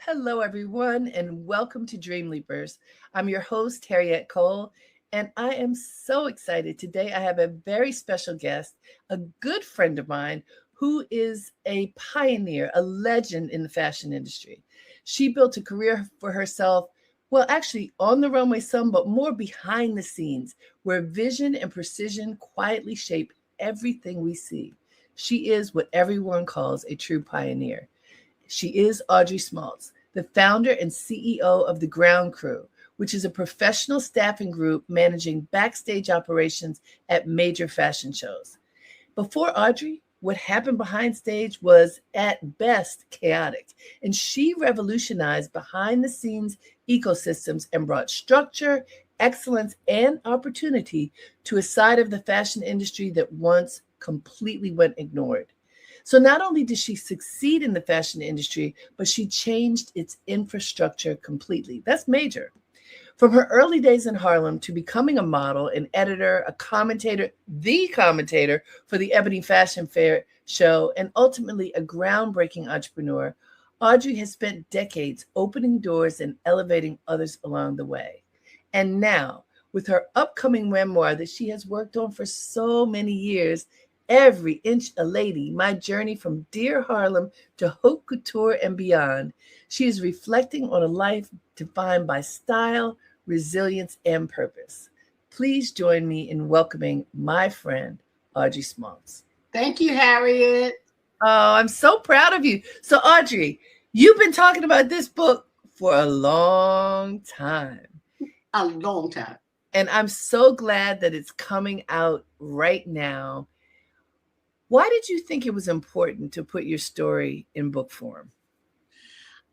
Hello, everyone, and welcome to Dream Leapers. I'm your host, Harriette Cole, and I am so excited. Today, I have a very special guest, a good friend of mine who is a pioneer, a legend in the fashion industry. She built a career for herself, well, actually on the runway some, but more behind the scenes, where vision and precision quietly shape everything we see. She is what everyone calls a true pioneer. She is Audrey Smaltz, the founder and CEO of the Ground Crew, which is a professional staffing group managing backstage operations at major fashion shows. Before Audrey, what happened behind stage was at best chaotic, and she revolutionized behind the scenes ecosystems and brought structure, excellence, and opportunity to a side of the fashion industry that once completely went ignored. So not only did she succeed in the fashion industry, but she changed its infrastructure completely. That's major. From her early days in Harlem to becoming a model, an editor, a commentator, the commentator for the Ebony Fashion Fair show, and ultimately a groundbreaking entrepreneur, Audrey has spent decades opening doors and elevating others along the way. And now, with her upcoming memoir that she has worked on for so many years, Every Inch a Lady, My Journey from Dear Harlem to Haute Couture and Beyond, she is reflecting on a life defined by style, resilience, and purpose. Please join me in welcoming my friend, Audrey Smaltz. Thank you, Harriette. Oh, I'm so proud of you. So, Audrey, you've been talking about this book for a long time. A long time. And I'm so glad that it's coming out right now. Why did you think it was important to put your story in book form?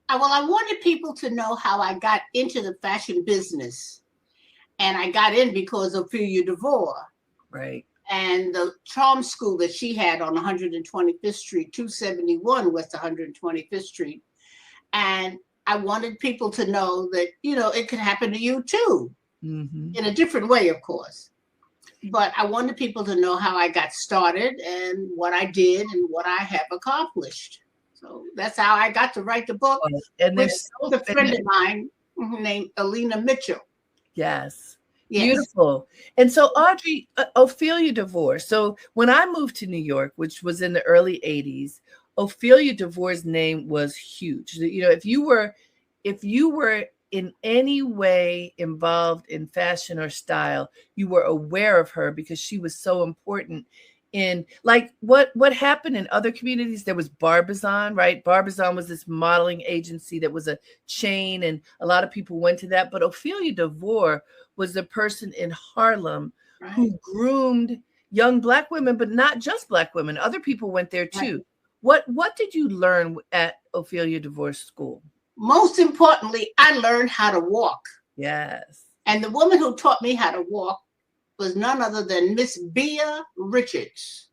Well, I wanted people to know how I got into the fashion business. And I got in because of Ophelia DeVore. Right. And the charm school that she had on 125th Street, 271 West 125th Street. And I wanted people to know that, it could happen to you too, in a different way, of course. But I wanted people to know how I got started and what I did and what I have accomplished. So that's how I got to write the book and with a friend of mine named Alina Mitchell. Yes. Beautiful. And so Audrey, Ophelia DeVore. So when I moved to New York, which was in the early 80s, Ophelia DeVore's name was huge. If you were in any way involved in fashion or style, you were aware of her because she was so important in like what happened in other communities. There was Barbizon, right? Barbizon was this modeling agency that was a chain, and a lot of people went to that. But Ophelia DeVore was the person in Harlem who groomed young Black women, but not just Black women. Other people went there too. Right. What did you learn at Ophelia DeVore's school? Most importantly, I learned how to walk. Yes. And the woman who taught me how to walk was none other than Miss Bea Richards.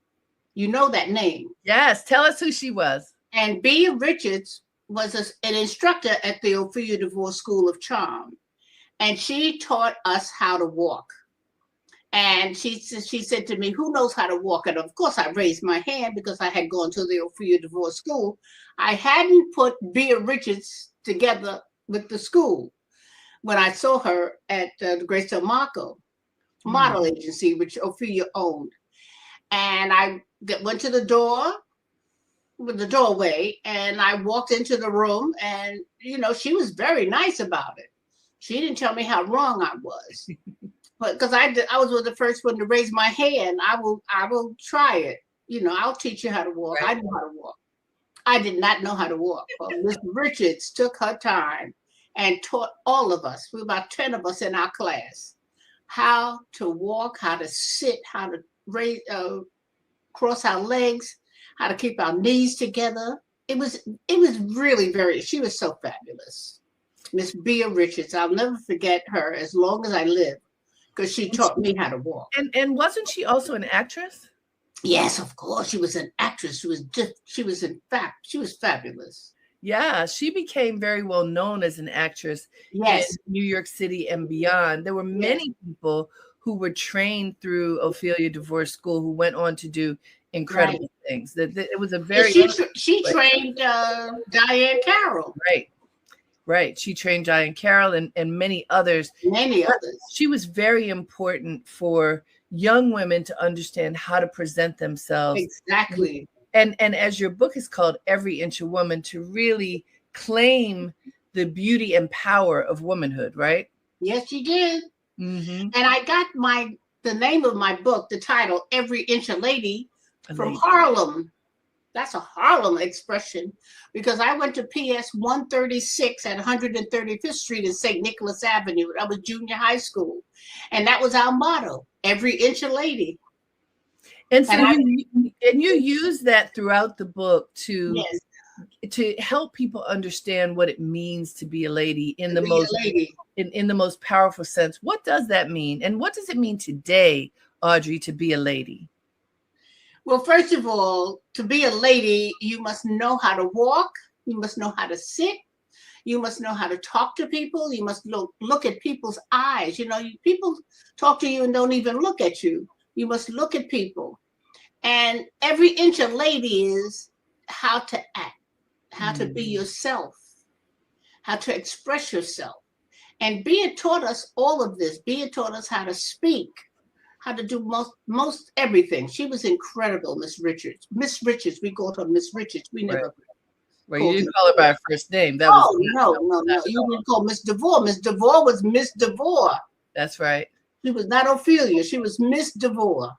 You know that name. Yes. Tell us who she was. And Bea Richards was an instructor at the Ophelia DeVore School of Charm. And she taught us how to walk. And she said to me, who knows how to walk? And of course, I raised my hand because I had gone to the Ophelia DeVore School. I hadn't put Bea Richards together with the school when I saw her at the Grace Del Marco model agency, which Ophelia owned. And I went to the doorway, and I walked into the room, and, she was very nice about it. She didn't tell me how wrong I was. But because I was the first one to raise my hand, I will try it. I'll teach you how to walk. Right. I know how to walk. I did not know how to walk. Miss Richards took her time and taught all of us. We were about 10 of us in our class how to walk, how to sit, how to raise, cross our legs, how to keep our knees together. It was really she was so fabulous. Miss Bea Richards. I'll never forget her as long as I live. because she taught me how to walk. And wasn't she also an actress? Yes, of course. She was an actress. She was fabulous. Yeah, she became very well known as an actress in Yes. New York City and beyond. There were Yes. many people who were trained through Ophelia DeVore School who went on to do incredible things. That it was a very she trained Diane Carroll. Right. She trained Diane Carroll and many others. Many others. She was very important for young women to understand how to present themselves. Exactly. And as your book is called Every Inch a Woman, to really claim the beauty and power of womanhood, right? Yes, she did. Mm-hmm. And I got the name of my book, the title, Every Inch a Lady, from Harlem. That's a Harlem expression, because I went to PS 136 at 135th Street in St. Nicholas Avenue. That was junior high school. And that was our motto, Every Inch a Lady. And so you use that throughout the book to help people understand what it means to be a lady in the most powerful sense. What does that mean? And what does it mean today, Audrey, to be a lady? Well, first of all, to be a lady, you must know how to walk. You must know how to sit. You must know how to talk to people. You must look at people's eyes. You know, people talk to you and don't even look at you. You must look at people. And every inch a lady is how to act, how to be yourself, how to express yourself. And Bea taught us all of this. Bea taught us how to speak, how to do most everything. She was incredible, Miss Richards. Miss Richards, we called her Miss Richards. We never. Well, you didn't call her by her first name. No. You didn't call Miss DeVore. Miss DeVore was Miss DeVore. That's right. She was not Ophelia. She was Miss DeVore.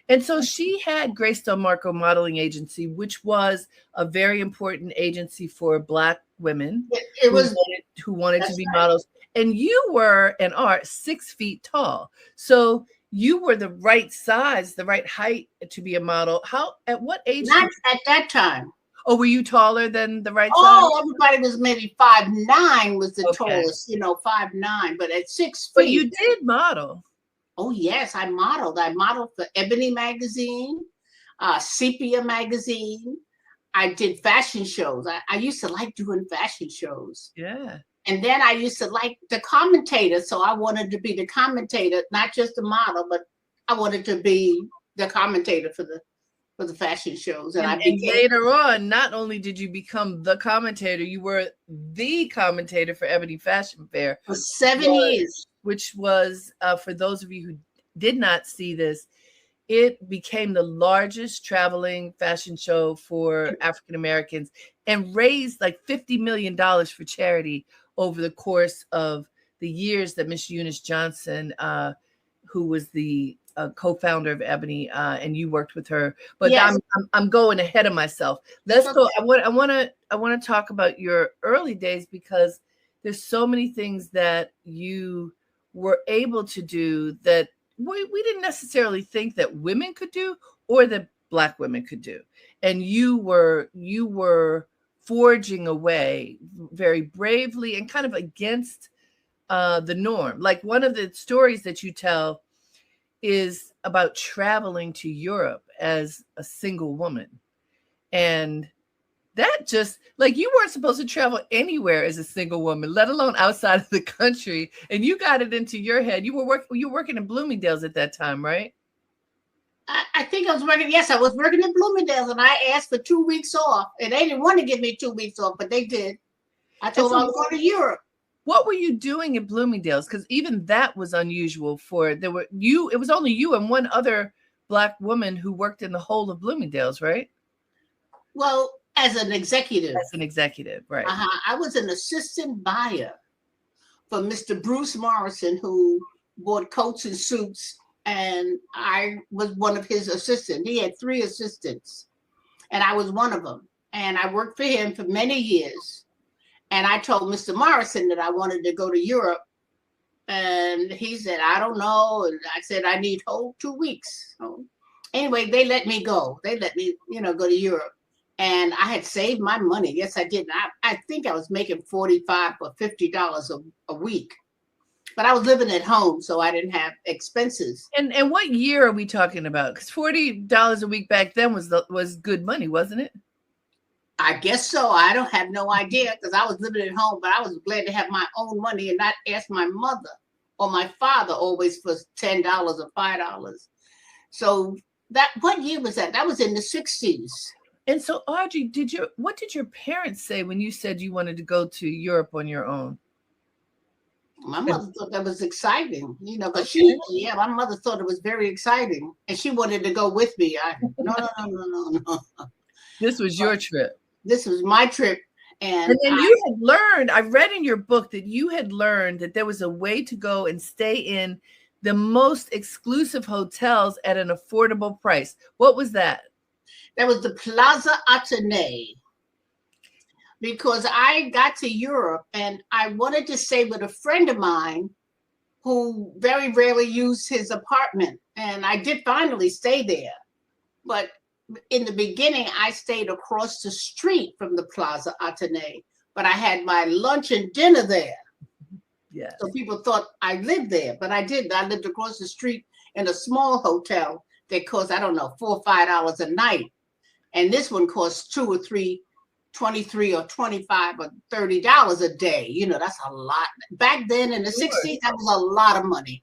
And so she had Greystone Marco Modeling Agency, which was a very important agency for Black women who wanted to be models. And you were and are 6 feet tall. So you were the right size, the right height to be a model. At what age? Not at that time. Oh, were you taller than the right size? Oh, everybody was maybe 5'9" was the tallest, 5'9", but at 6 feet. But you did model. Oh, yes, I modeled. I modeled for Ebony magazine, Sepia magazine. I did fashion shows. I used to like doing fashion shows. Yeah. And then I used to like the commentator. So I wanted to be the commentator, not just the model, but I wanted to be the commentator for the fashion shows. And later on, not only did you become the commentator, you were the commentator for Ebony Fashion Fair for 7 years. Which was, for those of you who did not see this, it became the largest traveling fashion show for African Americans and raised like $50 million for charity over the course of the years that Miss Eunice Johnson, who was the co-founder of Ebony, and you worked with her. But yes. I'm going ahead of myself. Let's go. I want to talk about your early days, because there's so many things that you were able to do that we didn't necessarily think that women could do or that Black women could do. And you were forging a way very bravely and kind of against the norm. Like one of the stories that you tell is about traveling to Europe as a single woman. And that just, like, you weren't supposed to travel anywhere as a single woman, let alone outside of the country. And you got it into your head. You were working in Bloomingdale's at that time, right? I think I was working. Yes, I was working in Bloomingdale's, and I asked for 2 weeks off, and they didn't want to give me 2 weeks off, but they did. I told them I was going to Europe. What were you doing at Bloomingdale's? Because even that was unusual. It was only you and one other Black woman who worked in the whole of Bloomingdale's, right? Well, as an executive. As an executive, right. I was an assistant buyer for Mr. Bruce Morrison, who bought coats and suits, and I was one of his assistants. He had 3 assistants, and I was one of them. And I worked for him for many years. And I told Mr. Morrison that I wanted to go to Europe. And he said, I don't know. And I said, I need 2 weeks. So anyway, they let me go. They let me, go to Europe. And I had saved my money. Yes, I did. I think I was making $45 or $50 a week. But I was living at home, so I didn't have expenses. And what year are we talking about? Because $40 a week back then was good money, wasn't it? I guess so. I don't have no idea because I was living at home, but I was glad to have my own money and not ask my mother or my father always for $10 or $5. So what year was that? That was in the 60s. And so, Audrey, what did your parents say when you said you wanted to go to Europe on your own? My mother thought that was exciting, because my mother thought it was very exciting, and she wanted to go with me. No. This was your trip. This was my trip. And then you had learned, I read in your book that you had learned that there was a way to go and stay in the most exclusive hotels at an affordable price. What was that? That was the Plaza Athénée. Because I got to Europe and I wanted to stay with a friend of mine who very rarely used his apartment. And I did finally stay there. But in the beginning, I stayed across the street from the Plaza Athénée, but I had my lunch and dinner there. Yes. So people thought I lived there, but I didn't. I lived across the street in a small hotel that cost, I don't know, $4 or $5 a night. And this one cost $2 or $3, $23 or $25 or $30 a day. That's a lot. Back then in the 60s, that was a lot of money.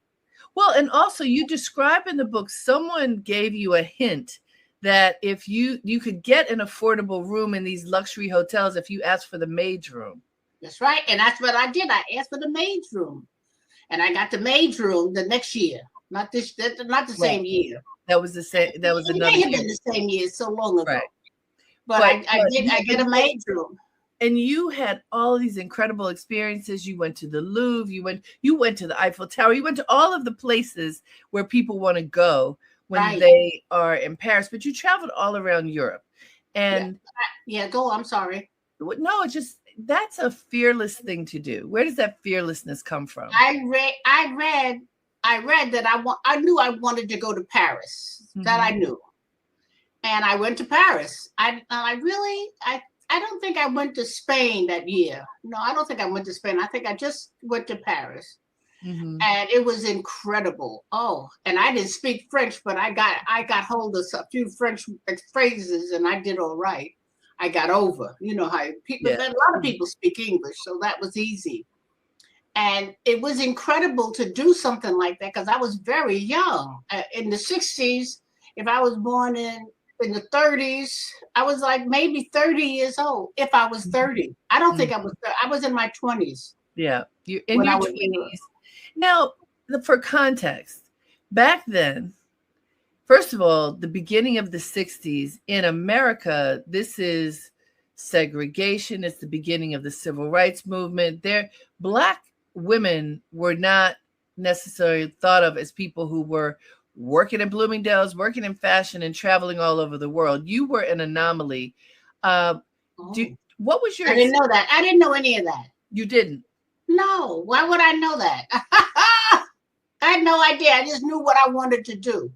Well, and also you describe in the book, someone gave you a hint that if you could get an affordable room in these luxury hotels if you asked for the maid's room. That's right. And that's what I did. I asked for the maid's room. And I got the maid's room the next year. Not the same year. That was the same. That was another year. It may have been the same year so long ago. Right. But I get a maid's room. And you had all these incredible experiences. You went to the Louvre, you went to the Eiffel Tower, you went to all of the places where people want to go when they are in Paris, but you traveled all around Europe. And go, I'm sorry. No, that's a fearless thing to do. Where does that fearlessness come from? I read that I knew I wanted to go to Paris. Mm-hmm. That I knew. And I went to Paris. I don't think I went to Spain that year. No, I don't think I went to Spain. I think I just went to Paris. Mm-hmm. And it was incredible. Oh, and I didn't speak French, but I got hold of a few French phrases and I did all right. I got over, how people, a lot of people speak English, so that was easy. And it was incredible to do something like that because I was very young. In the 60s, if I was born in the 30s, I was like maybe 30 years old. If I was 30, I don't think I was in my 20s. Yeah, you're in your 20s. Now, for context, back then, first of all, the beginning of the 60s in America, this is segregation. It's the beginning of the civil rights movement. Black women were not necessarily thought of as people who were working in Bloomingdale's, working in fashion, and traveling all over the world. You were an anomaly. What was your? I didn't know that. I didn't know any of that. You didn't? No. Why would I know that? I had no idea. I just knew what I wanted to do.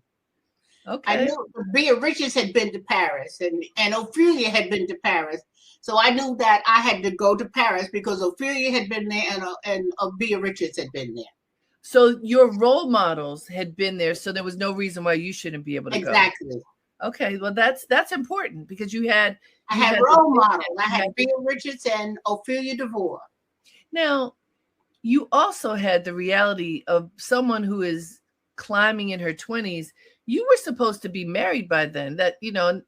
Okay. I knew Bea Richards had been to Paris and Ophelia had been to Paris. So I knew that I had to go to Paris because Ophelia had been there and Bea Richards had been there. So your role models had been there, so there was no reason why you shouldn't be able to go. Exactly. Okay, well that's important because I had role models. I had Bea Richards and Ophelia DeVore. Now, you also had the reality of someone who is climbing in her 20s. You were supposed to be married by then. That,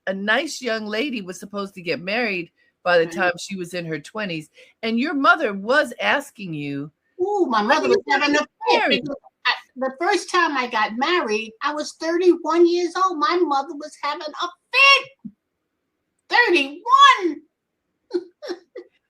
a nice young lady was supposed to get married by the time she was in her 20s. And your mother was asking you. Ooh, my mother was having a fit. The first time I got married, I was 31 years old. My mother was having a fit. 31.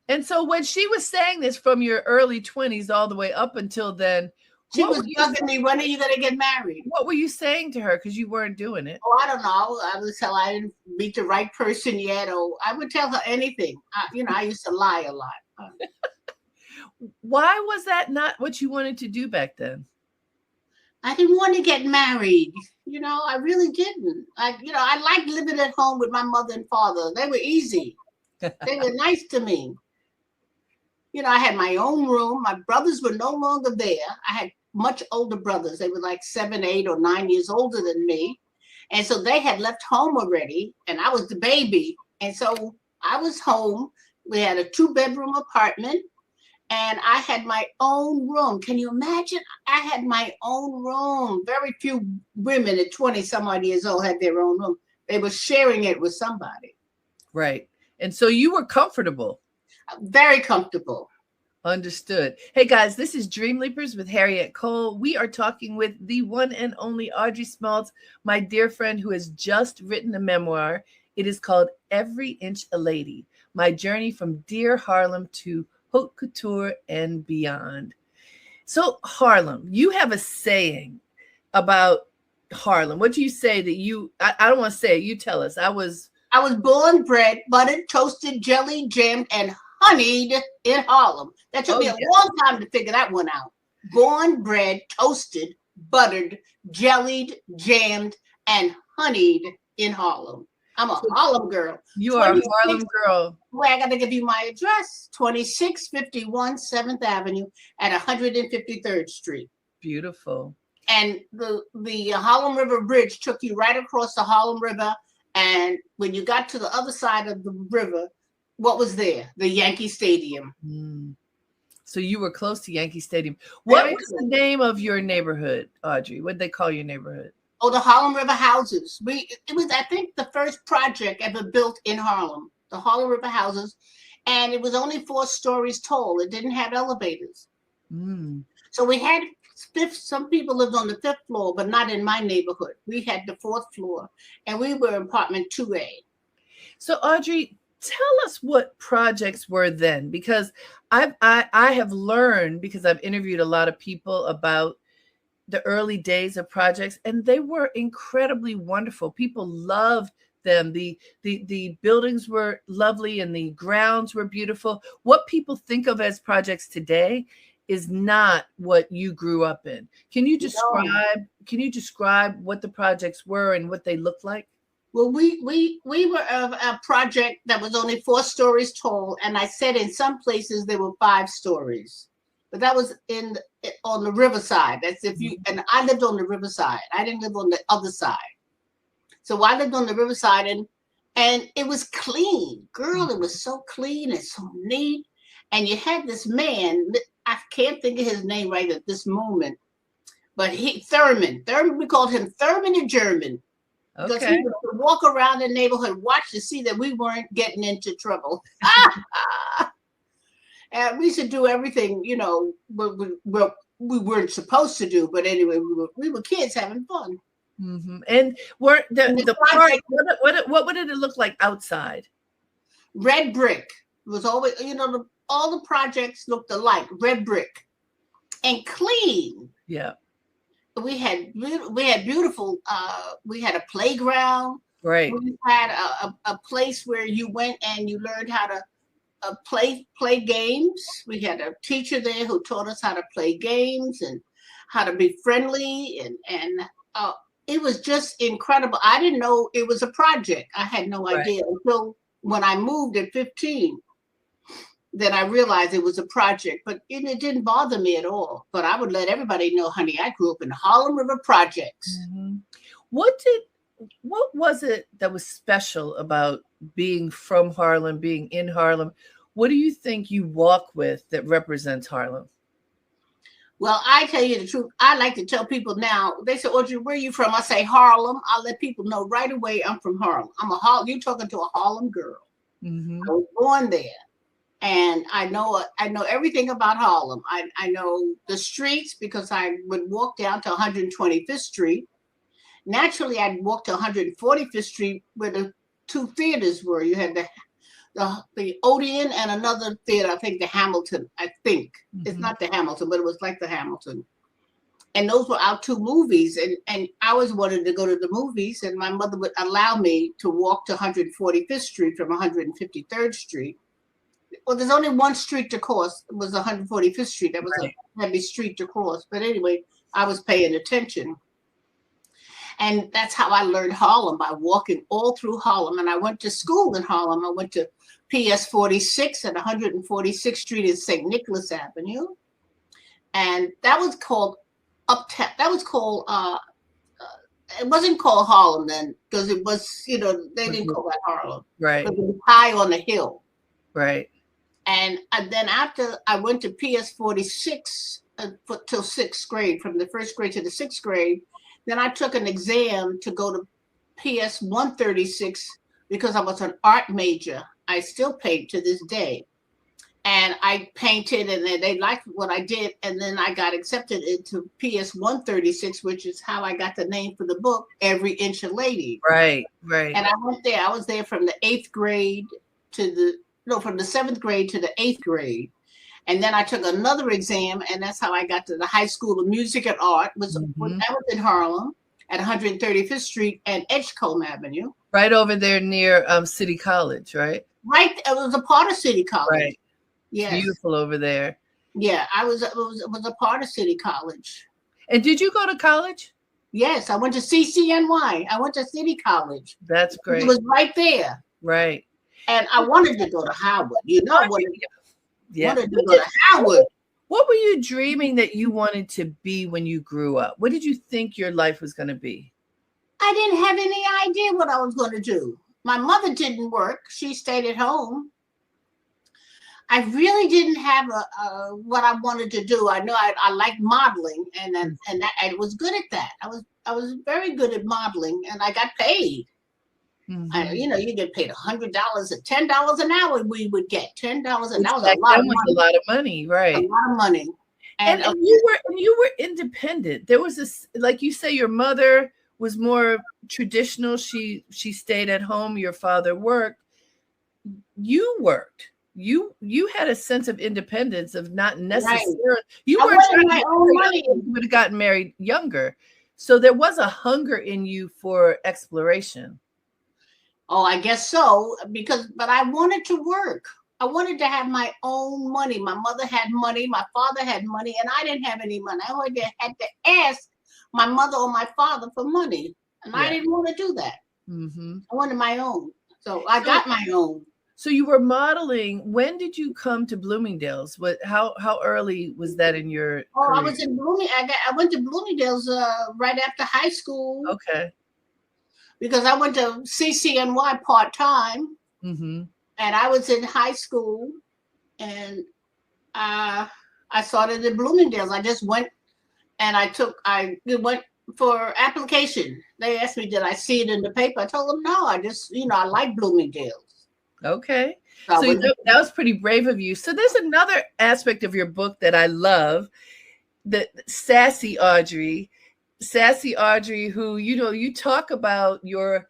And so when she was saying this from your early 20s all the way up until then, she was bugging me, when are you going to get married? What were you saying to her? Because you weren't doing it. Oh, I don't know. I would tell her I didn't meet the right person yet. Or I would tell her anything. I used to lie a lot. Why was that not what you wanted to do back then? I didn't want to get married. I really didn't. I liked living at home with my mother and father. They were easy. They were nice to me. I had my own room. My brothers were no longer there. I had much older brothers. They were like 7, 8, or 9 years older than me. And so they had left home already, and I was the baby. And so I was home. We had a 2-bedroom apartment, and I had my own room. Can you imagine? I had my own room. Very few women at 20 some odd years old had their own room. They were sharing it with somebody. Right. And so you were comfortable. Very comfortable. Understood. Hey guys, this is Dream Leapers with Harriette Cole. We are talking with the one and only Audrey Smaltz, my dear friend who has just written a memoir. It is called Every Inch a Lady, My Journey from Dear Harlem to Haute Couture and Beyond. So Harlem, you have a saying about Harlem. What do you say that I don't want to say it, you tell us. I was born, bred, buttered, toasted, jelly, jammed, and honeyed in Harlem. That took me a long time to figure that one out. Born, bred, toasted, buttered, jellied, jammed, and honeyed in Harlem. I'm a Harlem girl. You are a Harlem girl. Well, I got to give you my address. 2651 7th Avenue at 153rd Street. Beautiful. And the Harlem River Bridge took you right across the Harlem River. And when you got to the other side of the river, what was there? The Yankee Stadium. So you were close to Yankee Stadium. What was the name of your neighborhood, Audrey? What did they call your neighborhood? Oh, the Harlem River Houses. It was, I think, the first project ever built in Harlem, the Harlem River Houses. And it was only 4 stories tall. It didn't have elevators. So we had some people lived on the 5th floor, but not in my neighborhood. We had the 4th floor, and we were in apartment 2A. So Audrey, tell us what projects were then, because I have learned, because I've interviewed a lot of people about the early days of projects, and they were incredibly wonderful. People loved them. The buildings were lovely and the grounds were beautiful. What people think of as projects today is not what you grew up in. Can you describe what the projects were and what they looked like? Well, we were a project that was only 4 stories tall, and I said in some places there were 5 stories, but that was on the riverside. That's and I lived on the riverside. I didn't live on the other side, so I lived on the riverside, and it was clean, girl. It was so clean and so neat, and you had this man. I can't think of his name right at this moment, but Thurman. We called him Thurman the German. Because he would walk around the neighborhood, watch to see that we weren't getting into trouble. And we used to do everything, we weren't supposed to do. But anyway, we were kids having fun. And were the project, what did it look like outside? Red brick. It was always, all the projects looked alike, red brick, and clean. Yeah. We had beautiful. We had a playground. Right. We had a place where you went and you learned how to play games. We had a teacher there who taught us how to play games and how to be friendly, and it was just incredible. I didn't know it was a project. I had no idea until when I moved at 15. Then I realized it was a project, but it didn't bother me at all. But I would let everybody know, honey, I grew up in Harlem River projects. What was it that was special about being from Harlem, being in Harlem? What do you think you walk with that represents Harlem? Well, I tell you the truth. I like to tell people now. They say, Audrey, where are you from? I say Harlem. I let people know right away I'm from Harlem. You're talking to a Harlem girl. I was born there. And I know everything about Harlem. I know the streets because I would walk down to 125th Street. Naturally, I'd walk to 145th Street where the 2 theaters were. You had the Odeon and another theater, I think the Hamilton, I think. It's not the Hamilton, but it was like the Hamilton. And those were our 2 movies. And I always wanted to go to the movies, and my mother would allow me to walk to 145th Street from 153rd Street. Well, there's only one street to cross. It was 145th Street. That was a heavy street to cross. But anyway, I was paying attention. And that's how I learned Harlem, by walking all through Harlem. And I went to school in Harlem. I went to PS 46 at 146th Street in St. Nicholas Avenue. And that was called Uptown. That was called, it wasn't called Harlem then, because it was, you know, they didn't call it Harlem. Right. It was high on the hill. Right. And then after I went to PS 46 till 6th grade, from the 1st grade to the 6th grade, then I took an exam to go to PS 136 because I was an art major. I still paint to this day. And I painted, and they liked what I did. And then I got accepted into PS 136, which is how I got the name for the book, Every Inch a Lady. Right, right. And I went there. I was there from the 8th grade from the 7th grade to the 8th grade. And then I took another exam, and that's how I got to the High School of Music and Art. That was in Harlem at 135th Street and Edgecombe Avenue. Right over there near City College, right? Right. It was a part of City College. Right. Yes. Beautiful over there. Yeah, it was a part of City College. And did you go to college? Yes, I went to CCNY. I went to City College. That's great. It was right there. Right. And I wanted to go to Howard. You know, I wanted to go to Howard. What were you dreaming that you wanted to be when you grew up? What did you think your life was going to be? I didn't have any idea what I was going to do. My mother didn't work. She stayed at home. I really didn't have what I wanted to do. I know I liked modeling, and I was good at that. I was very good at modeling, and I got paid. You get paid $100 or $10 an hour. We would get $10 an hour. That was a lot of money, right? A lot of money. And you were independent. There was this, like you say, your mother was more traditional. She stayed at home. Your father worked. You worked. You had a sense of independence, of not necessarily. Right. You weren't trying to own money. You would have gotten married younger, so there was a hunger in you for exploration. Oh, I guess so. But I wanted to work. I wanted to have my own money. My mother had money. My father had money, and I didn't have any money. I had to ask my mother or my father for money, and I didn't want to do that. I wanted my own, so I got my own. So you were modeling. When did you come to Bloomingdale's? How early was that in your career? I was in Bloomingdale's. I went to Bloomingdale's right after high school. Okay. Because I went to CCNY part-time. And I was in high school, and I started at Bloomingdale's. I just went, and I went for application. They asked me, did I see it in the paper? I told them no. I just, I like Bloomingdale's. Okay. So that was pretty brave of you. So there's another aspect of your book that I love, the sassy Audrey, who, you talk about your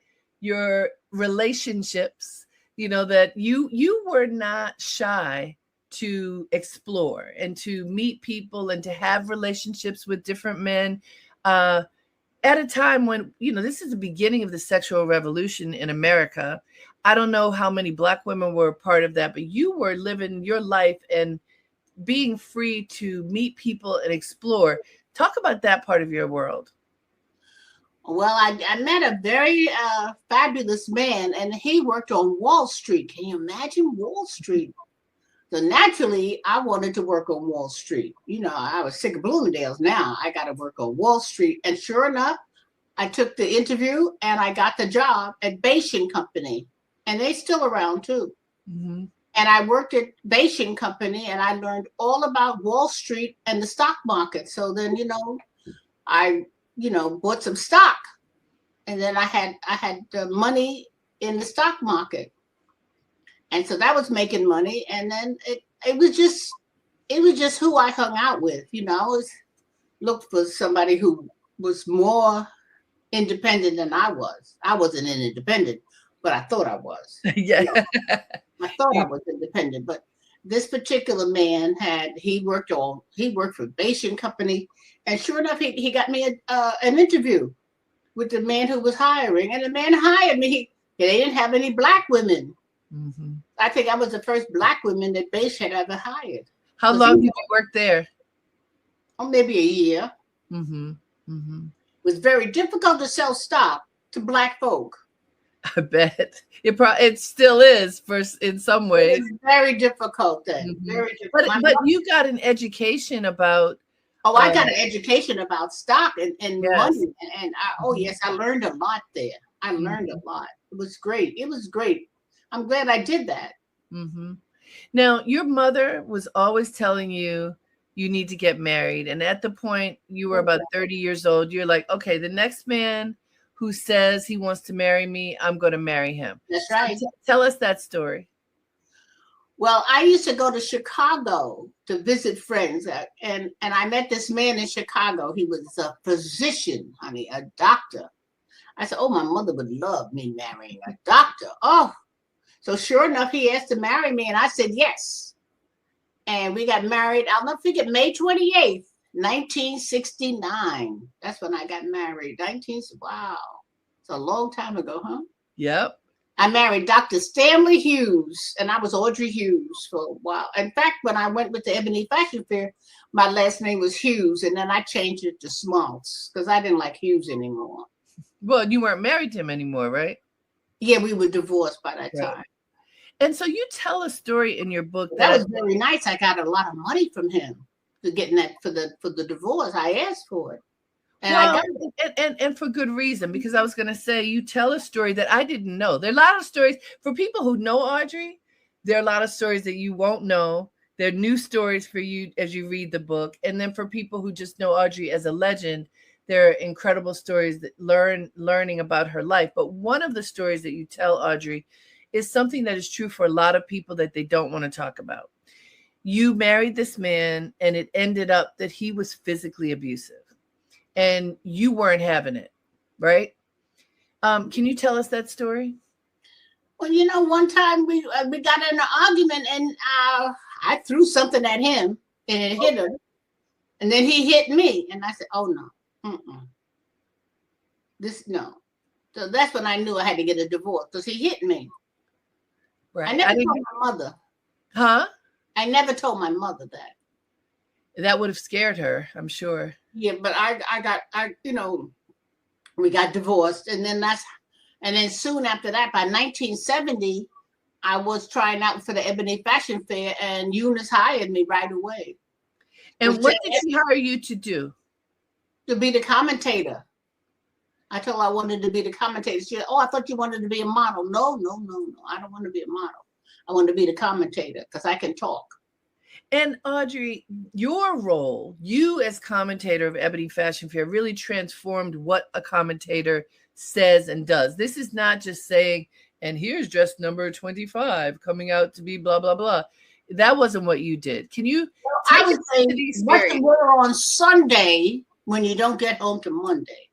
relationships, that you were not shy to explore and to meet people and to have relationships with different men at a time when, this is the beginning of the sexual revolution in America. I don't know how many Black women were a part of that, but you were living your life and being free to meet people and explore. Talk about that part of your world. Well, I met a very fabulous man, and he worked on Wall Street. Can you imagine Wall Street? So naturally, I wanted to work on Wall Street. I was sick of Bloomingdale's. Now I got to work on Wall Street. And sure enough, I took the interview, and I got the job at Baishin Company. And they're still around too. And I worked at Baishin Company, and I learned all about Wall Street and the stock market. So then, I bought some stock, and then I had the money in the stock market, and so that was making money. And then it was just who I hung out with. I always looked for somebody who was more independent than I was. I wasn't independent, but I thought I was. Yeah. I thought I was independent, but this particular man he worked for Baishin Company, and sure enough, he got me an interview with the man who was hiring, and the man hired me. They didn't have any Black women. I think I was the first Black woman that Baishin had ever hired. How long did you work there? Oh, maybe a year. It was very difficult to sell stock to Black folk. I bet it still is in some ways. It was very difficult then. Mhm. Very difficult. But you got an education about. Oh, I got an education about stock and Yes. money, and yes, I learned a lot there. I learned Mhm. a lot. It was great. It was great. I'm glad I did that. Mm-hmm. Now, your mother was always telling you you need to get married. And at the point you were about 30 years old, you're like, okay, the next man who says he wants to marry me, I'm going to marry him. That's right. So tell us that story. Well, I used to go to Chicago to visit friends, and I met this man in Chicago. He was a physician, honey, a doctor. I said, oh, my mother would love me marrying a doctor. Oh, so sure enough, he asked to marry me, and I said yes. And we got married. I'll never forget, May 28th, 1969. That's when I got married. Wow. It's a long time ago, huh? Yep. I married Dr. Stanley Hughes, and I was Audrey Hughes for a while. In fact, when I went with the Ebony Fashion Fair, my last name was Hughes, and then I changed it to Smaltz because I didn't like Hughes anymore. Well, you weren't married to him anymore, right? Yeah, we were divorced by that time. And so you tell a story in your book that was very nice. I got a lot of money from him for getting that for the divorce. I asked for it. And well, and for good reason, because I was going to say, you tell a story that I didn't know. There are a lot of stories for people who know Audrey. There are a lot of stories that you won't know. They're new stories for you as you read the book. And then for people who just know Audrey as a legend, there are incredible stories that learning about her life. But one of the stories that you tell, Audrey, is something that is true for a lot of people that they don't want to talk about. You married this man, and it ended up that he was physically abusive. And you weren't having it, right? Can you tell us that story? Well, one time we got in an argument, and I threw something at him, and it hit him, and then he hit me, and I said, "Oh no, no." So that's when I knew I had to get a divorce because he hit me. Right. I never told my mother. Huh? I never told my mother that. That would have scared her, I'm sure. Yeah, but we got divorced, and then soon after that, by 1970, I was trying out for the Ebony Fashion Fair, and Eunice hired me right away. And what did she hire you to do? To be the commentator. I told her I wanted to be the commentator. She said, "Oh, I thought you wanted to be a model." No. I don't want to be a model. I want to be the commentator because I can talk. And Audrey, your role, you as commentator of Ebony Fashion Fair, really transformed what a commentator says and does. This is not just saying, and here's dress number 25 coming out to be blah, blah, blah. That wasn't what you did. Can you? Well, I would say what to wear on Sunday when you don't get home to Monday.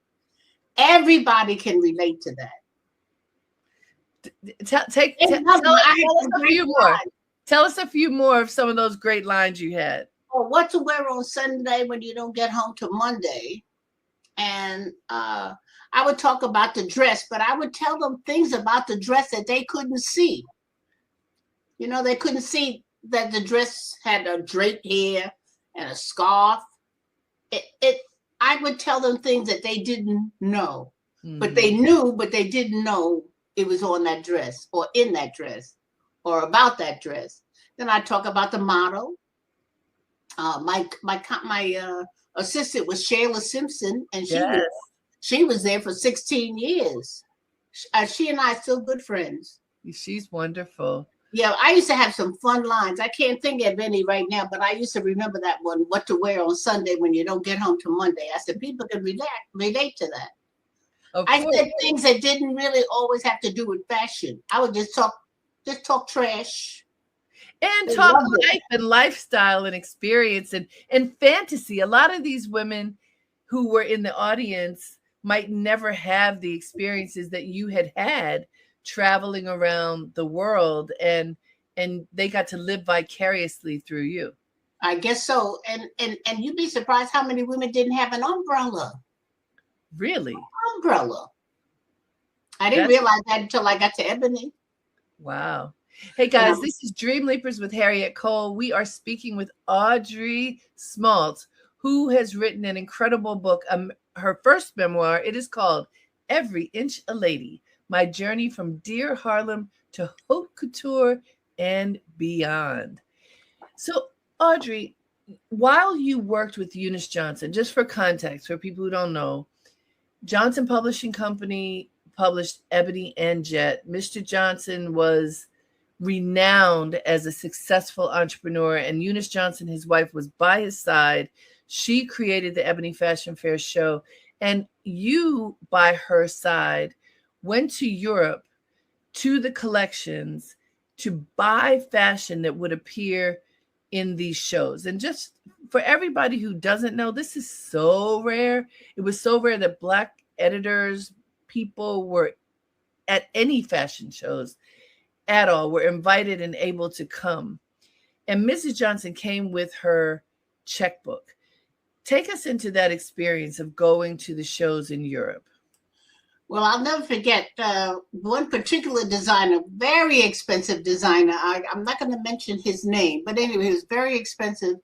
Everybody can relate to that. Tell us a few more. Tell us a few more of some of those great lines you had. Or what to wear on Sunday when you don't get home to Monday. And I would talk about the dress, but I would tell them things about the dress that they couldn't see. They couldn't see that the dress had a draped hair and a scarf. I would tell them things that they didn't know, but they knew, but they didn't know it was on that dress or in that dress or about that dress. Then I talk about the model. My assistant was Shayla Simpson, and she was there for 16 years. She and I are still good friends. She's wonderful. Yeah, I used to have some fun lines. I can't think of any right now, but I used to remember that one, what to wear on Sunday when you don't get home to Monday. I said people can relate to that. I said things that didn't really always have to do with fashion. I would just talk trash. And talk life and lifestyle and experience and fantasy. A lot of these women who were in the audience might never have the experiences that you had traveling around the world, and they got to live vicariously through you. I guess so. And you'd be surprised how many women didn't have an umbrella. Really? Umbrella. I didn't realize that until I got to Ebony. Wow. Hey guys, this is Dream Leapers with Harriette Cole. We are speaking with Audrey Smaltz, who has written an incredible book, her first memoir. It is called Every Inch a Lady, my journey from Dear Harlem to haute couture and beyond. So, Audrey, while you worked with Eunice Johnson, just for context, for people who don't know, Johnson Publishing Company published Ebony and Jet. Mr. Johnson was renowned as a successful entrepreneur, and Eunice Johnson, his wife, was by his side. She created the Ebony Fashion Fair show, and you, by her side, went to Europe to the collections to buy fashion that would appear in these shows. And just for everybody who doesn't know, this is so rare. It was so rare that Black editors, people were at any fashion shows at all, were invited and able to come. And Mrs. Johnson came with her checkbook. Take us into that experience of going to the shows in Europe. Well, I'll never forget one particular designer, very expensive designer. I'm not going to mention his name, but anyway, he was very expensive.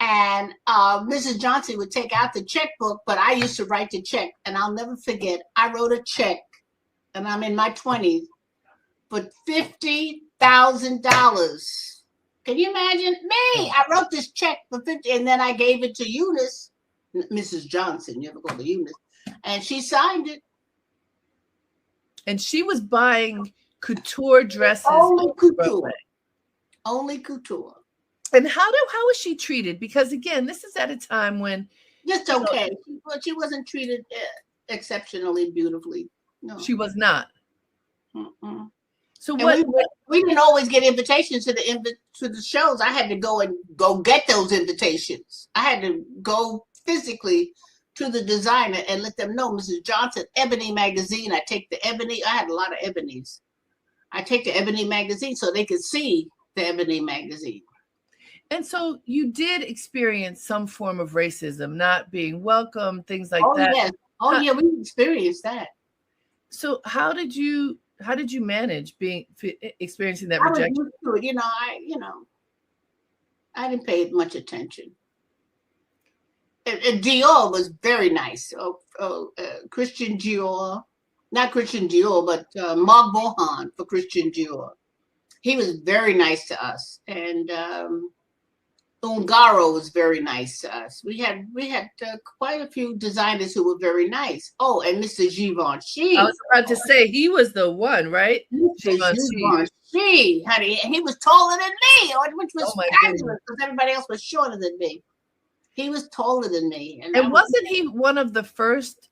And Mrs. Johnson would take out the checkbook, but I used to write the check. And I'll never forget, I wrote a check, and I'm in my 20s, for $50,000. Can you imagine? Me, I wrote this check for 50, and then I gave it to Eunice, Mrs. Johnson, you ever call her Eunice, and she signed it. And she was buying couture dresses. Only couture. Only couture. And how was she treated? Because again, this is at a time when just okay, but she wasn't treated exceptionally beautifully. No, she was not. Mm-mm. So and what? We didn't always get invitations to the shows. I had to go get those invitations. I had to go physically to the designer and let them know, Mrs. Johnson, Ebony magazine. I take the Ebony. I had a lot of Ebonies. I take the Ebony magazine so they could see the Ebony magazine. And so you did experience some form of racism, not being welcome, things like that. Yes. Yeah, we experienced that. So how did you manage experiencing that rejection? I was used to it. I didn't pay much attention. And Dior was very nice. Christian Dior, not Christian Dior, but Marc Bohan for Christian Dior. He was very nice to us, and Ungaro was very nice to us. We had quite a few designers who were very nice. Oh, and Mr. Givenchy. I was about to say he was the one, right? Givenchy, honey, he was taller than me, which was fabulous because everybody else was shorter than me. He was taller than me. And wasn't he one of the first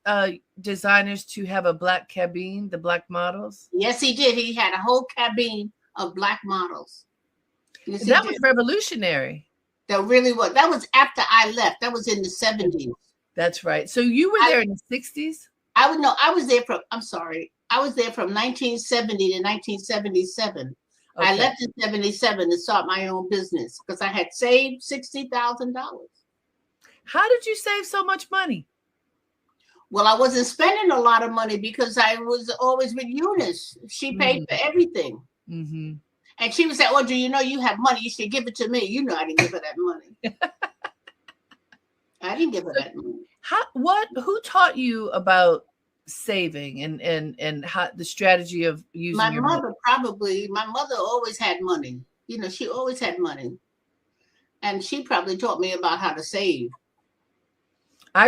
designers to have a black cabine, the black models? Yes, he did. He had a whole cabine of black models. Yes, that was revolutionary. That really was. That was after I left. That was in the 70s. That's right. So you were there in the 60s? I was there from 1970 to 1977. Okay. I left in 77 to start my own business because I had saved $60,000. How did you save so much money? Well, I wasn't spending a lot of money because I was always with Eunice. She paid for everything. Mm-hmm. And she would say, Audrey, you have money. You should give it to me. I didn't give her that money. I didn't give her that money. Who taught you about saving and how the strategy of using my mother? Probably. My mother always had money. She always had money. And she probably taught me about how to save. I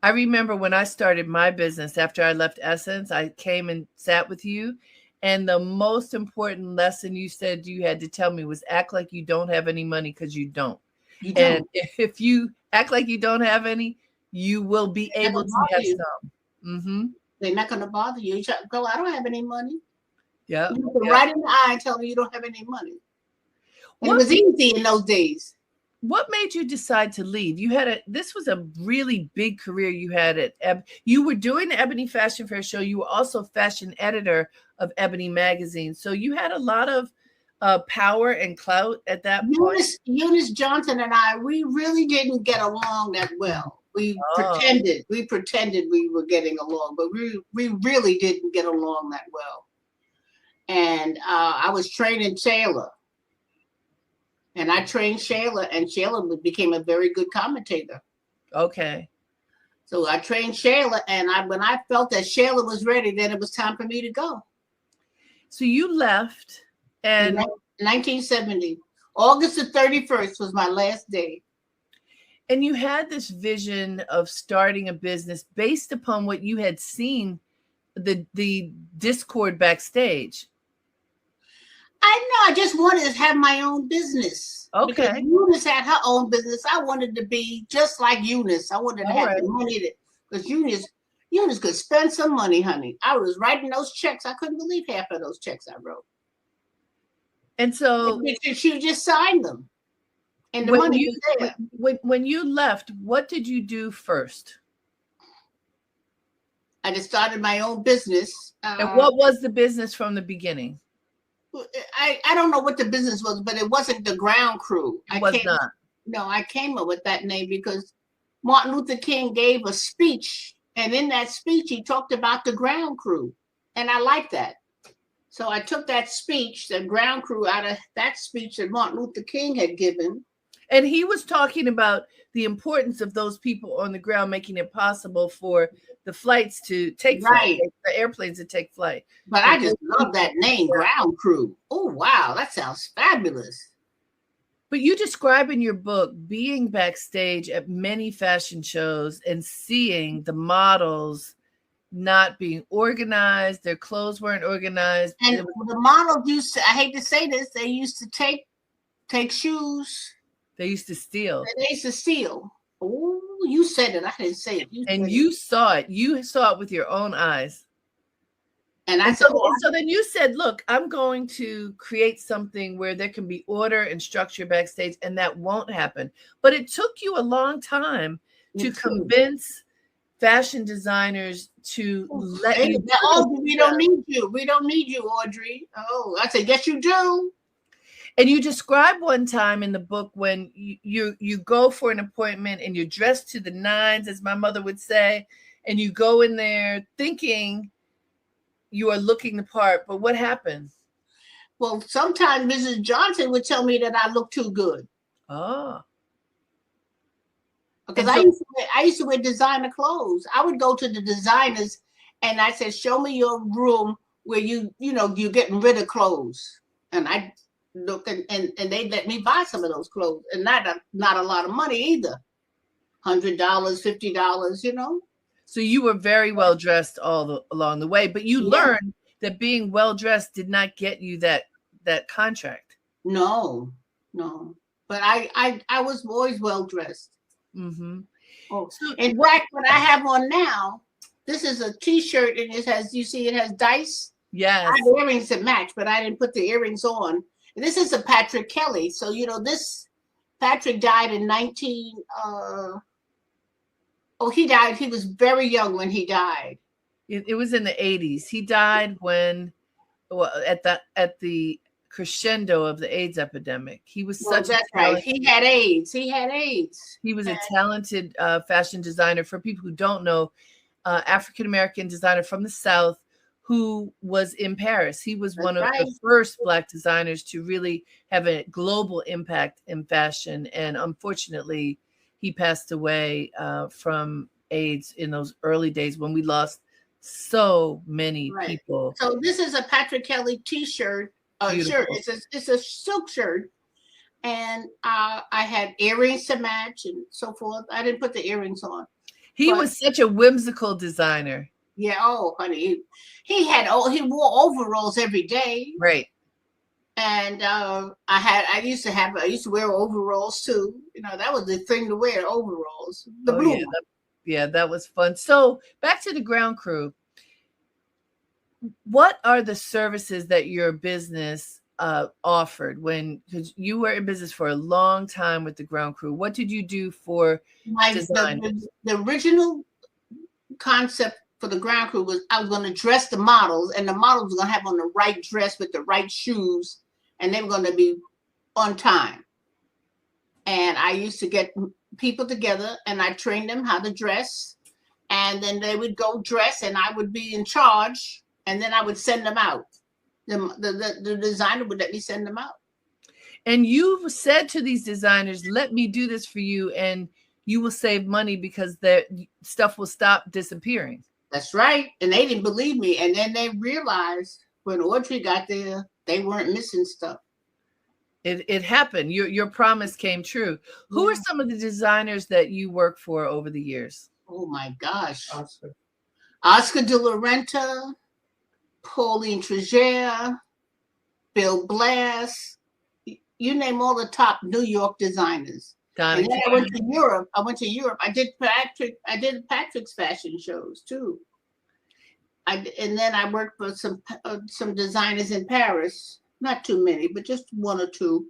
remember when I started my business after I left Essence, I came and sat with you. And the most important lesson you said you had to tell me was act like you don't have any money because you don't. And if you act like you don't have any, you will be able to have some. Mm-hmm. They're not going to bother you. Girl, I don't have any money. Yeah. You can right in the eye and tell me you don't have any money. And it was easy in those days. What made you decide to leave? This was a really big career you had you were doing the Ebony Fashion Fair show. You were also fashion editor of Ebony magazine. So you had a lot of power and clout at that point. Eunice Johnson and I, we really didn't get along that well. We pretended we were getting along, but we really didn't get along that well. And I was training Shayla. And I trained Shayla, and Shayla became a very good commentator. Okay. So I trained Shayla, and when I felt that Shayla was ready, then it was time for me to go. So you left, and in 1970, August the 31st was my last day. And you had this vision of starting a business based upon what you had seen, the discord backstage. I know. I just wanted to have my own business. Okay. Because Eunice had her own business. I wanted to be just like Eunice. I wanted to have the money because Eunice could spend some money, honey. I was writing those checks. I couldn't believe half of those checks I wrote. And so she just signed them. And the money was there. When you left, what did you do first? I just started my own business. And what was the business from the beginning? I don't know what the business was, but it wasn't the Ground Crew. It was not. No, I came up with that name because Martin Luther King gave a speech, and in that speech, he talked about the Ground Crew, and I liked that. So I took that speech, the Ground Crew, out of that speech that Martin Luther King had given. And he was talking about the importance of those people on the ground, making it possible for the flights to take flight, the airplanes to take flight. But I just love that name, Ground Crew. Oh, wow, that sounds fabulous. But you describe in your book being backstage at many fashion shows and seeing the models not being organized, their clothes weren't organized. And the models used to, I hate to say this, they used to take shoes. They used to steal. They used to steal. Oh, you said it. I didn't say it. You saw it. You saw it with your own eyes. And I said, so then you said, look, I'm going to create something where there can be order and structure backstage, and that won't happen. But it took you a long time to convince fashion designers to let you. Oh, we don't need you. We don't need you, Audrey. Oh, I said, yes, you do. And you describe one time in the book when you go for an appointment and you're dressed to the nines, as my mother would say, and you go in there thinking you are looking the part. But what happened? Well, sometimes Mrs. Johnson would tell me that I look too good. Oh. Because I used to wear designer clothes. I would go to the designers and I said, show me your room where you're getting rid of clothes. And I look and they let me buy some of those clothes, and not a lot of money either. $100, $50, So you were very well dressed along the way, but you learned that being well dressed did not get you that contract. No, but I was always well dressed. Mm-hmm. Oh, in fact, what I have on now, this is a T-shirt, and it has dice. Yes, I have earrings that match, but I didn't put the earrings on. And this is a Patrick Kelly. So this Patrick died in he died. He was very young when he died. It was in the 80s. He died when, at the crescendo of the AIDS epidemic. He was right. He had AIDS. He was a talented fashion designer. For people who don't know, African-American designer from the South who was in Paris. He was one of the first Black designers to really have a global impact in fashion. And unfortunately, he passed away from AIDS in those early days when we lost so many people. So this is a Patrick Kelly T-shirt, shirt. It's a silk shirt. And I had earrings to match and so forth. I didn't put the earrings on. He was such a whimsical designer. Yeah. Oh, honey, he wore overalls every day. Right. And I used to wear overalls too. That was the thing to wear, overalls. The blue. Yeah, that was fun. So back to the Ground Crew. What are the services that your business offered because you were in business for a long time with the Ground Crew? What did you do for design? The original concept for the Ground Crew was I was going to dress the models, and the models were going to have on the right dress with the right shoes, and they were going to be on time. And I used to get people together and I trained them how to dress, and then they would go dress and I would be in charge, and then I would send them out. The designer would let me send them out. And you've said to these designers, let me do this for you. And you will save money because their stuff will stop disappearing. That's right. And they didn't believe me. And then they realized when Audrey got there, they weren't missing stuff. It happened. Your promise came true. Who are some of the designers that you work for over the years? Oh my gosh. Oscar de la Renta, Pauline Trigger, Bill Blass, you name all the top New York designers. And then I went to Europe. I did Patrick's fashion shows too. And then I worked for some designers in Paris. Not too many, but just one or two.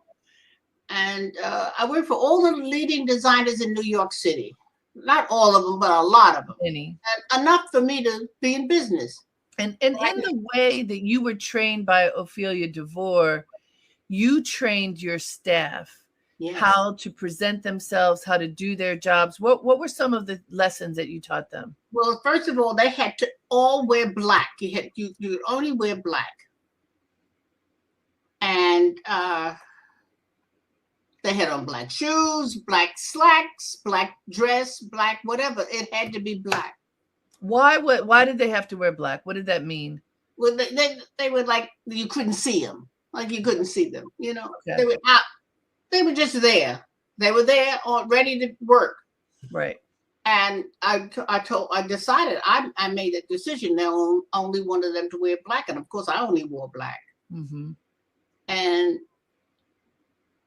And I worked for all the leading designers in New York City. Not all of them, but a lot of them. Many. And enough for me to be in business. And in the way that you were trained by Ophelia DeVore, you trained your staff how to present themselves, how to do their jobs. What were some of the lessons that you taught them? Well, first of all, they had to all wear black. You would only wear black. And they had on black shoes, black slacks, black dress, black whatever. It had to be black. Why did they have to wear black? What did that mean? Well, they were like, you couldn't see them. Like you couldn't see them, you know. Okay. They were out. They were just there. They were there, all ready to work. Right. And I decided, I made a decision. They only wanted them to wear black, and of course, I only wore black. Mm-hmm. And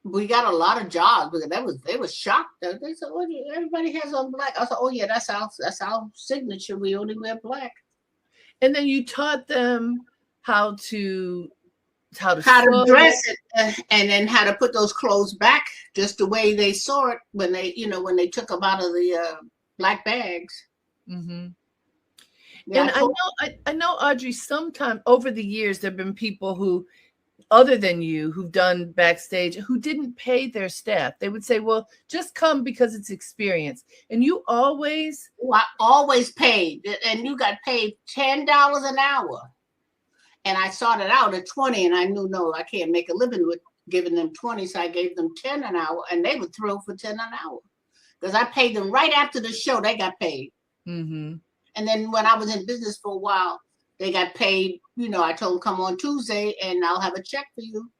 we got a lot of jobs because they were shocked. They said, "Well, everybody has on black." I said, "Oh yeah, that's our signature. We only wear black." And then you taught them how to dress it, and then how to put those clothes back just the way they saw it when they took them out of the black bags. Mm-hmm. Yeah, and I know, Audrey, sometime over the years, there have been people who, other than you, who've done backstage, who didn't pay their staff. They would say, well, just come because it's experience. And you always... I always paid. And you got paid $10 an hour. And I started out at 20, and I knew, no, I can't make a living with giving them 20. So I gave them 10 an hour, and they were thrilled for 10 an hour. Because I paid them right after the show, they got paid. Mm-hmm. And then when I was in business for a while, they got paid. I told them, come on Tuesday and I'll have a check for you.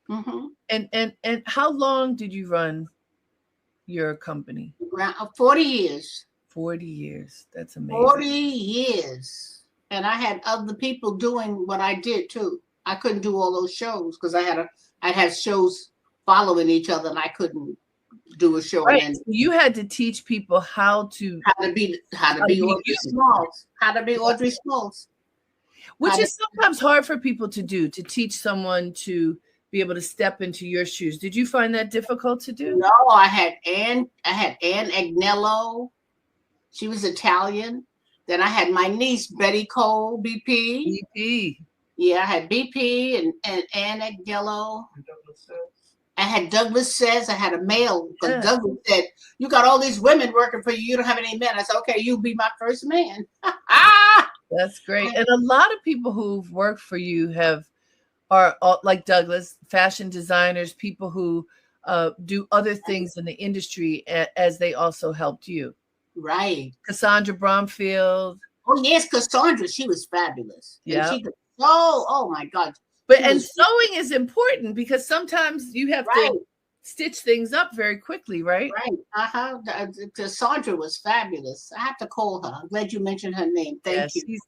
Mm-hmm. And how long did you run your company? Around 40 years. 40 yeyears. That's amazing. 40 years. And I had other people doing what I did too. I couldn't do all those shows because I'd have shows following each other, and I couldn't do a show. Right. And so you had to teach people how to be Audrey Smaltz. How to be Audrey Smaltz. Which is sometimes hard for people to do, to teach someone to be able to step into your shoes. Did you find that difficult to do? No, I had Ann Agnello. She was Italian. Then I had my niece, Betty Cole, BP. BP. Yeah, I had BP and Ann Agnello. I had Douglas Says. I had a male. Because Douglas said, you got all these women working for you. You don't have any men. I said, okay, you be my first man. That's great. And a lot of people who've worked for you are like Douglas, fashion designers, people who do other things in the industry as they also helped you. Right. Cassandra Bromfield. Oh, yes, Cassandra. She was fabulous. Yeah. Oh my God. And sewing is important because sometimes you have to stitch things up very quickly, right? Right. Uh-huh. Cassandra was fabulous. I have to call her. I'm glad you mentioned her name. Thank you.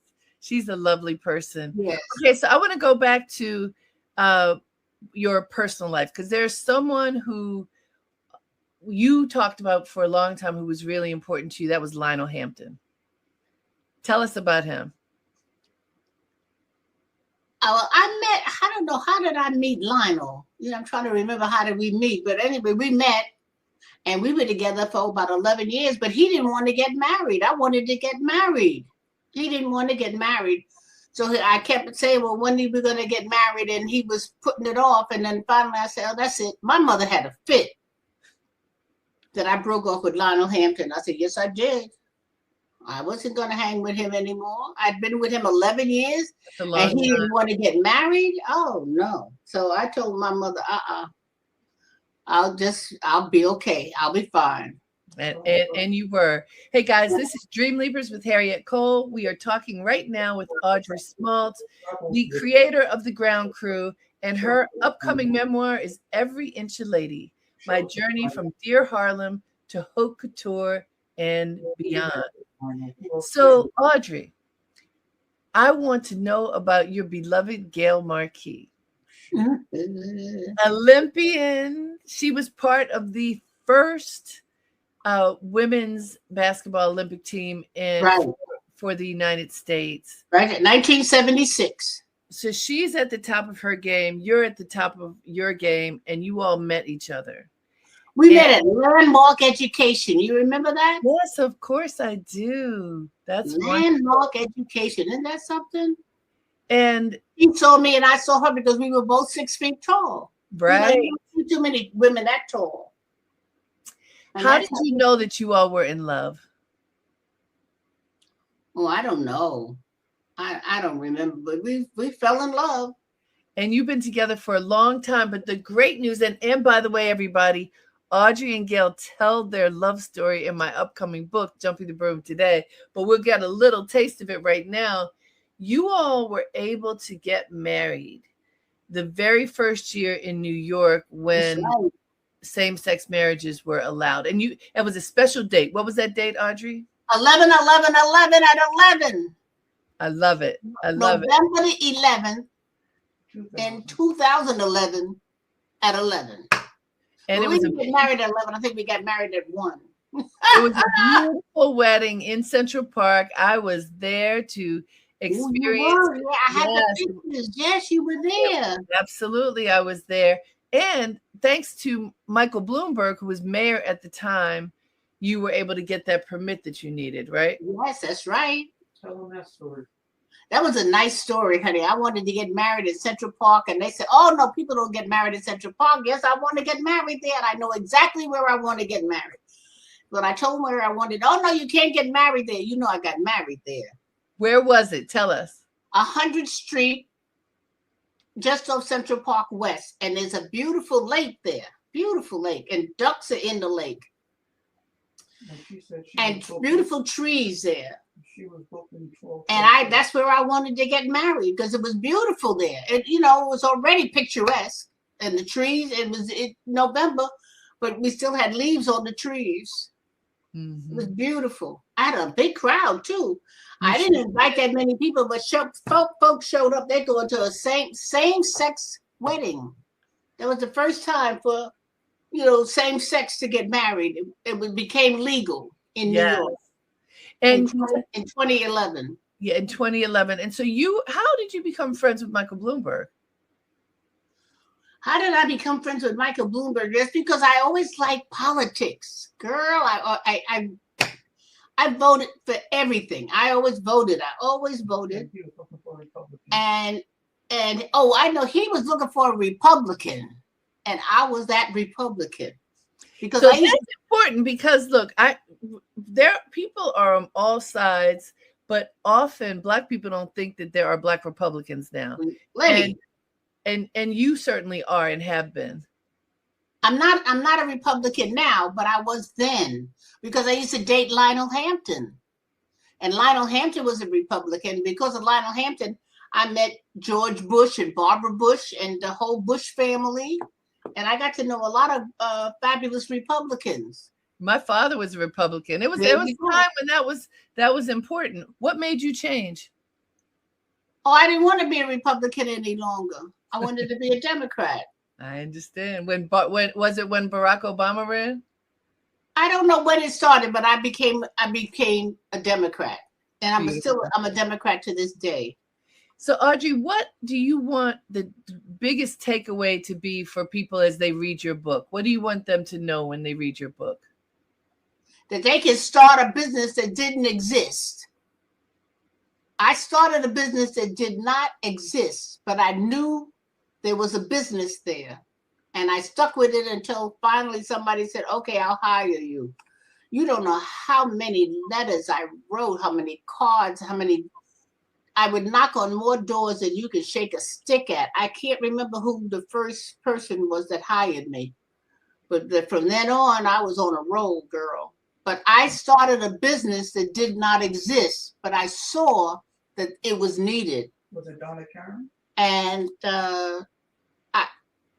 She's a lovely person. Yes. Okay, so I want to go back to your personal life because there's someone who you talked about for a long time who was really important to you. That was Lionel Hampton. Tell us about him. I don't know, how did I meet Lionel? I'm trying to remember how did we meet. But anyway, we met and we were together for about 11 years, but he didn't want to get married. I wanted to get married. He didn't want to get married. So I kept saying, well, when are we going to get married? And he was putting it off. And then finally I said, oh, that's it. My mother had a fit that I broke off with Lionel Hampton. I said, yes, I did. I wasn't going to hang with him anymore. I'd been with him 11 years and he didn't want to get married. Oh, no. So I told my mother, I'll be okay. I'll be fine. And you were. Hey guys, this is Dream Leapers with Harriette Cole. We are talking right now with Audrey Smaltz, the creator of the Ground Crew, and her upcoming memoir is Every Inch a Lady: My Journey from Dear Harlem to Haute Couture and Beyond. So, Audrey, I want to know about your beloved Gail Marquis. Olympian. She was part of the first women's basketball Olympic team for the United States. Right, 1976. So she's at the top of her game. You're at the top of your game, and you all met each other. We met at Landmark Education. You remember that? Yes, of course I do. That's Landmark Education. Isn't that something? And he saw me and I saw her because we were both 6 feet tall. Right. Too many women that tall. And how did you know that you all were in love? Oh, I don't know. I don't remember, but we fell in love. And you've been together for a long time. But the great news, and by the way, everybody, Audrey and Gail tell their love story in my upcoming book, Jumping the Broom Today. But we'll get a little taste of it right now. You all were able to get married the very first year in New York when same-sex marriages were allowed. And it was a special date. What was that date, Audrey? 11/11/11 at 11. I love it. I love November the 11th in 2011 at 11. And we didn't get married at 11. I think we got married at 1. It was a beautiful wedding in Central Park. I was there to experience. I had the pictures. Yes, you were there. Absolutely, I was there. And thanks to Michael Bloomberg, who was mayor at the time, you were able to get that permit that you needed, right? Yes, that's right. Tell them that story. That was a nice story, honey. I wanted to get married in Central Park, and they said, "Oh no, people don't get married in Central Park." Yes, I want to get married there, and I know exactly where I want to get married. But I told them where I wanted. Oh no, you can't get married there. You know, I got married there. Where was it? Tell us. 100th Street, just off Central Park West, and there's a beautiful lake there. Beautiful lake, and ducks are in the lake, and beautiful trees there. She was booking 12. And that's where I wanted to get married because it was beautiful there. It was already picturesque, and the trees. It was November, but we still had leaves on the trees. Mm-hmm. It was beautiful. I had a big crowd too. I didn't invite that many people, but folks showed up. They're going to a same-sex wedding. That was the first time for same sex to get married. It became legal in New York. And in 2011. Yeah, in 2011. And so how did you become friends with Michael Bloomberg? How did I become friends with Michael Bloomberg? That's because I always liked politics. Girl, I voted for everything. I always voted. And I know he was looking for a Republican, and I was that Republican. Because that's important because look, people are on all sides, but often Black people don't think that there are Black Republicans now. And you certainly are and have been. I'm not a Republican now, but I was then because I used to date Lionel Hampton. And Lionel Hampton was a Republican. Because of Lionel Hampton, I met George Bush and Barbara Bush and the whole Bush family. And I got to know a lot of fabulous Republicans. My father was a Republican. There was a time when that was important. What made you change? Oh, I didn't want to be a Republican any longer. I wanted to be a Democrat. I understand. When was it when Barack Obama ran? I don't know when it started, but I became a Democrat, and I'm a Democrat to this day. So, Audrey, what do you want the biggest takeaway to be for people as they read your book? What do you want them to know when they read your book? That they can start a business that didn't exist. I started a business that did not exist, but I knew there was a business there. And I stuck with it until finally somebody said, okay, I'll hire you. You don't know how many letters I wrote, how many cards, I would knock on more doors than you could shake a stick at. I can't remember who the first person was that hired me. But from then on, I was on a roll, girl. but I started a business that did not exist, but I saw that it was needed. Was it Donna Karen? And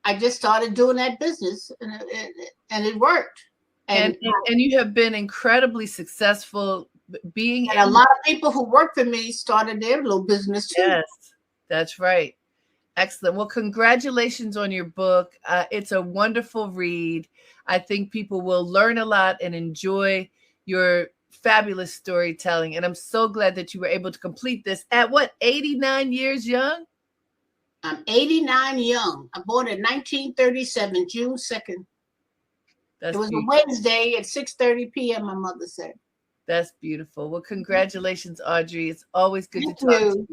I just started doing that business, and it worked. And you have been incredibly successful being. And a lot of people who work for me started their little business too. Yes, that's right. Excellent. Well, congratulations on your book. It's a wonderful read. I think people will learn a lot and enjoy your fabulous storytelling. And I'm so glad that you were able to complete this at what, 89 years young? I'm 89 young. I born in 1937, June 2nd. That's it was beautiful. a Wednesday at 6:30 p.m., my mother said. That's beautiful. Well, congratulations, Audrey. It's always good to talk to you.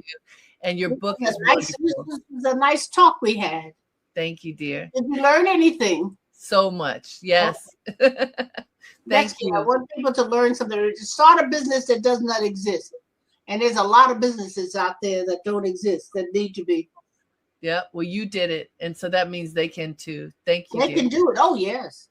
And your book is wonderful. This was a nice talk we had. Thank you, dear. Did you learn anything? So much. Yes. Thank you. I want people to learn something. Start a business that does not exist. And there's a lot of businesses out there that don't exist, that need to be. Yeah. Well, you did it. And so that means they can too. Thank you. They can do it. Oh, yes.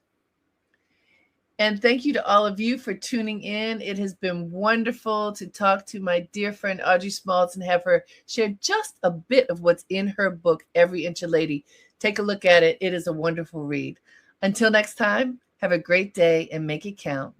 And thank you to all of you for tuning in. It has been wonderful to talk to my dear friend Audrey Smaltz and have her share just a bit of what's in her book, Every Inch a Lady. Take a look at it. It is a wonderful read. Until next time, have a great day and make it count.